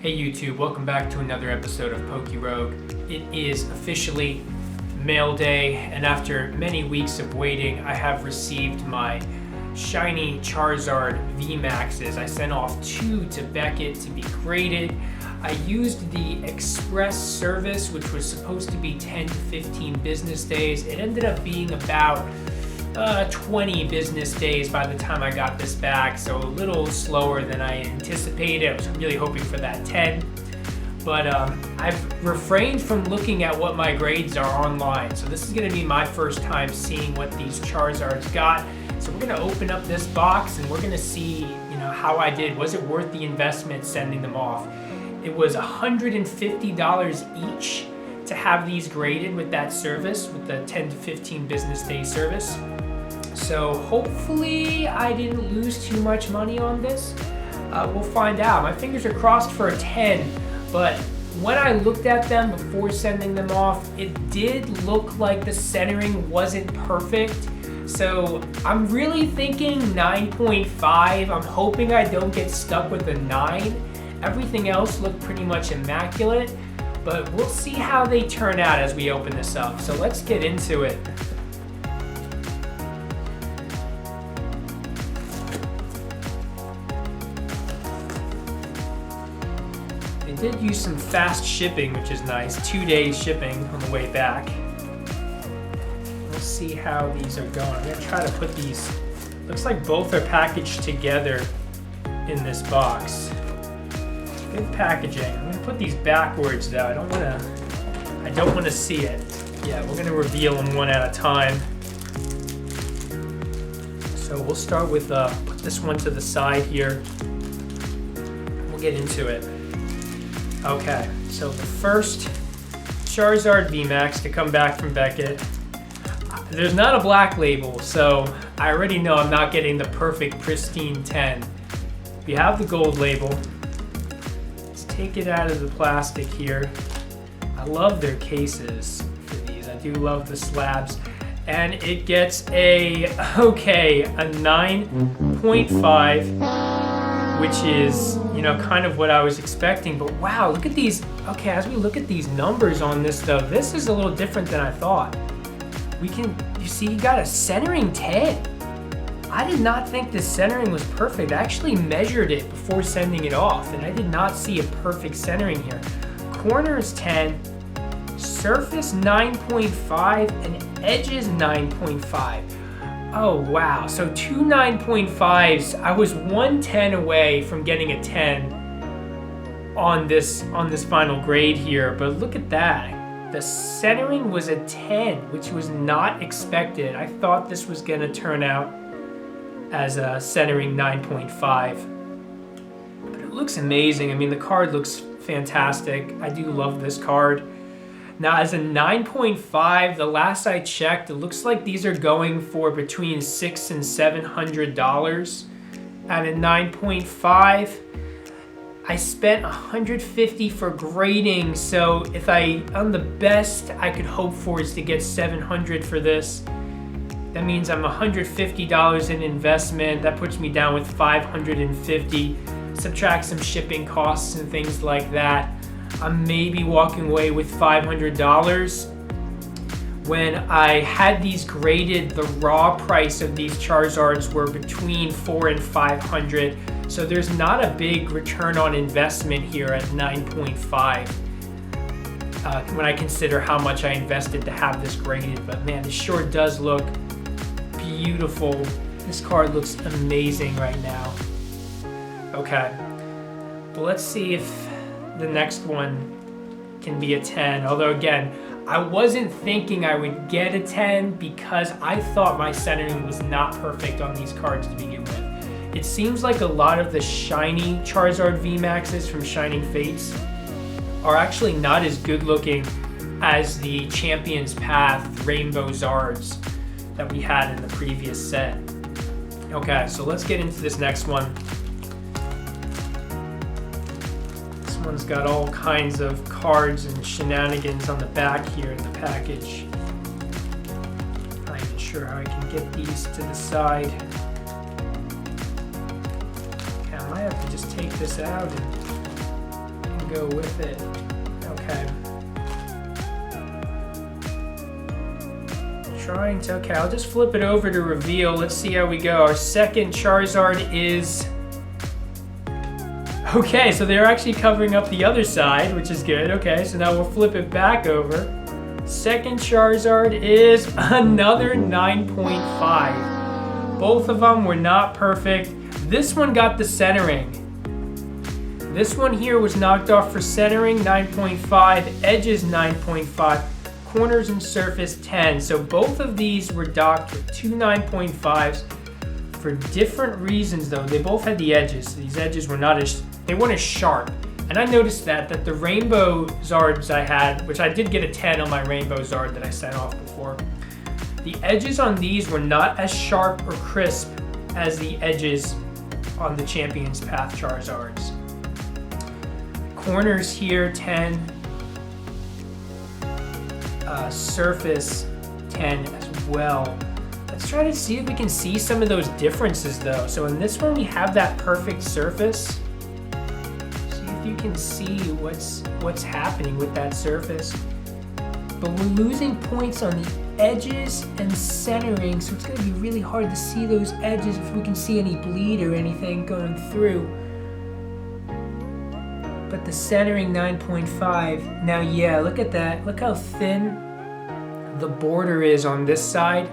Hey YouTube, welcome back to another episode of Poké-Rogue. It is officially mail day, and after many weeks of waiting, I have received my shiny Charizard VMAXs. I sent off 2 to Beckett to be graded. I used the express service, which was supposed to be 10 to 15 business days. It ended up being about 20 business days by the time I got this back, so a little slower than I anticipated. I was really hoping for that 10, but I've refrained from looking at what my grades are online, so this is going to be my first time seeing what these Charizards got. So we're going to open up this box and we're going to see, how I did. Was it worth the investment sending them off? It was $150 each to have these graded with that service, with the 10 to 15 business day service. So hopefully I didn't lose too much money on this. We'll find out. My fingers are crossed for a 10, but when I looked at them before sending them off, it did look like the centering wasn't perfect. So I'm really thinking 9.5. I'm hoping I don't get stuck with a 9. Everything else looked pretty much immaculate, but we'll see how they turn out as we open this up. So let's get into it. They did use some fast shipping, which is nice. 2 days shipping on the way back. We'll see how these are going. I'm gonna try to put these, looks like both are packaged together in this box. Good packaging. I'm gonna put these backwards though. I don't wanna see it. Yeah, we're gonna reveal them one at a time. So we'll start with put this one to the side here. We'll get into it. Okay, so the first Charizard VMAX to come back from Beckett. There's not a black label, so I already know I'm not getting the perfect pristine 10. We have the gold label. Let's take it out of the plastic here. I love their cases for these. I do love the slabs. And it gets a 9.5, which is, kind of what I was expecting. But wow, look at these. Okay, as we look at these numbers on this though, this is a little different than I thought. You see, you got a centering 10. I did not think this centering was perfect. I actually measured it before sending it off, and I did not see a perfect centering here. Corners 10, surface 9.5, and edges 9.5. Oh wow, so 2 9.5s. I was 110 away from getting a 10 on this final grade here, but look at that. The centering was a 10, which was not expected. I thought this was gonna turn out as a centering 9.5, but it looks amazing. I mean, the card looks fantastic. I do love this card. Now, as a 9.5, the last I checked, it looks like these are going for between $600 and $700. At a 9.5, I spent $150 for grading, so if on the best I could hope for is to get $700 for this. That means I'm $150 in investment. That puts me down with $550. Subtract some shipping costs and things like that. I'm maybe walking away with $500. When I had these graded, the raw price of these Charizards were between $400 and $500. So there's not a big return on investment here at 9.5 when I consider how much I invested to have this graded. But man, this sure does look beautiful. This card looks amazing right now. Okay, well, let's see if the next one can be a 10. Although again, I wasn't thinking I would get a 10 because I thought my centering was not perfect on these cards to begin with. It seems like a lot of the shiny Charizard VMAXs from Shining Fates are actually not as good looking as the Champion's Path Rainbow Zards that we had in the previous set. Okay, so let's get into this next one. This one's got all kinds of cards and shenanigans on the back here in the package. Not even sure how I can get these to the side. Okay, I might have to just take this out and go with it. Okay. Okay, I'll just flip it over to reveal. Let's see how we go. Our second Charizard is... Okay, so they're actually covering up the other side, which is good. Okay, so now we'll flip it back over. Second Charizard is another 9.5. Both of them were not perfect. This one got the centering. This one here was knocked off for centering, 9.5. Edges, 9.5. Corners and surface, 10. So both of these were docked with two 9.5s for different reasons though. They both had the edges. So these edges were not as, they weren't as sharp. And I noticed that the rainbow Zards I had, which I did get a 10 on my rainbow Zard that I sent off before, the edges on these were not as sharp or crisp as the edges on the Champions Path Charizards. Corners here, 10. Surface 10 as well. Let's try to see if we can see some of those differences though. So in this one we have that perfect surface. See if you can see what's happening with that surface. But we're losing points on the edges and centering, so it's going to be really hard to see those edges if we can see any bleed or anything going through. But the centering 9.5. Now yeah, look at that. Look how thin the border is on this side,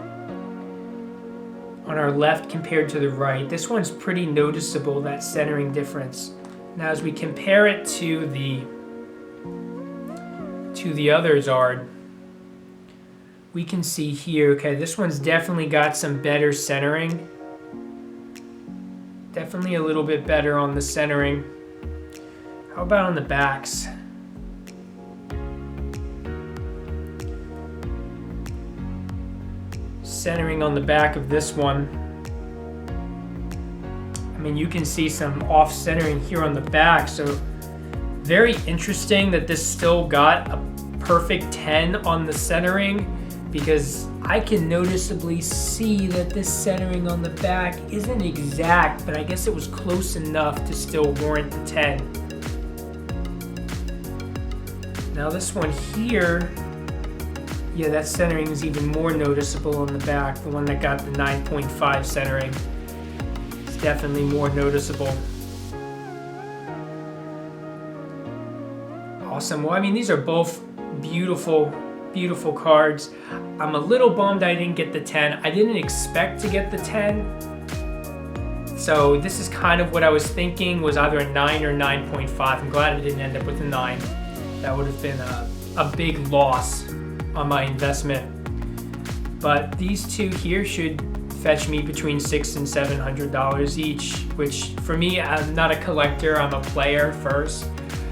on our left compared to the right. This one's pretty noticeable, that centering difference. Now as we compare it to the other Zard, we can see here, okay, this one's definitely got some better centering. Definitely a little bit better on the centering. How about on the backs? Centering on the back of this one. I mean, you can see some off centering here on the back, so very interesting that this still got a perfect 10 on the centering, because I can noticeably see that this centering on the back isn't exact, but I guess it was close enough to still warrant the 10. Now this one here, yeah, that centering is even more noticeable on the back. The one that got the 9.5 centering is definitely more noticeable. Awesome. Well, I mean, these are both beautiful, beautiful cards. I'm a little bummed I didn't get the 10. I didn't expect to get the 10. So this is kind of what I was thinking, was either a 9 or 9.5. I'm glad I didn't end up with a 9. That would have been a big loss on my investment. But these two here should fetch me between $600 and $700 each, which for me, I'm not a collector, I'm a player first.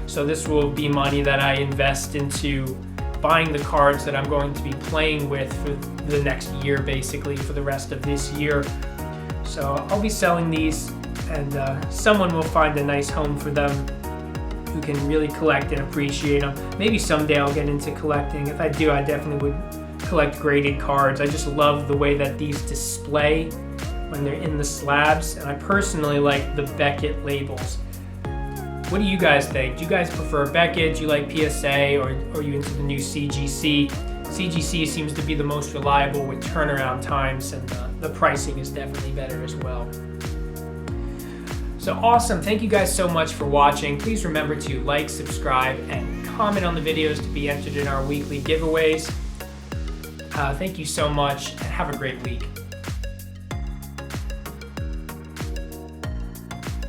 So this will be money that I invest into buying the cards that I'm going to be playing with for the next year, basically for the rest of this year. So I'll be selling these, and someone will find a nice home for them who can really collect and appreciate them. Maybe someday I'll get into collecting. If I do, I definitely would collect graded cards. I just love the way that these display when they're in the slabs, and I personally like the Beckett labels. What do you guys think? Do you guys prefer Beckett? Do you like PSA, or are you into the new CGC? CGC seems to be the most reliable with turnaround times, and the pricing is definitely better as well. So awesome, thank you guys so much for watching. Please remember to like, subscribe, and comment on the videos to be entered in our weekly giveaways. Thank you so much, and have a great week.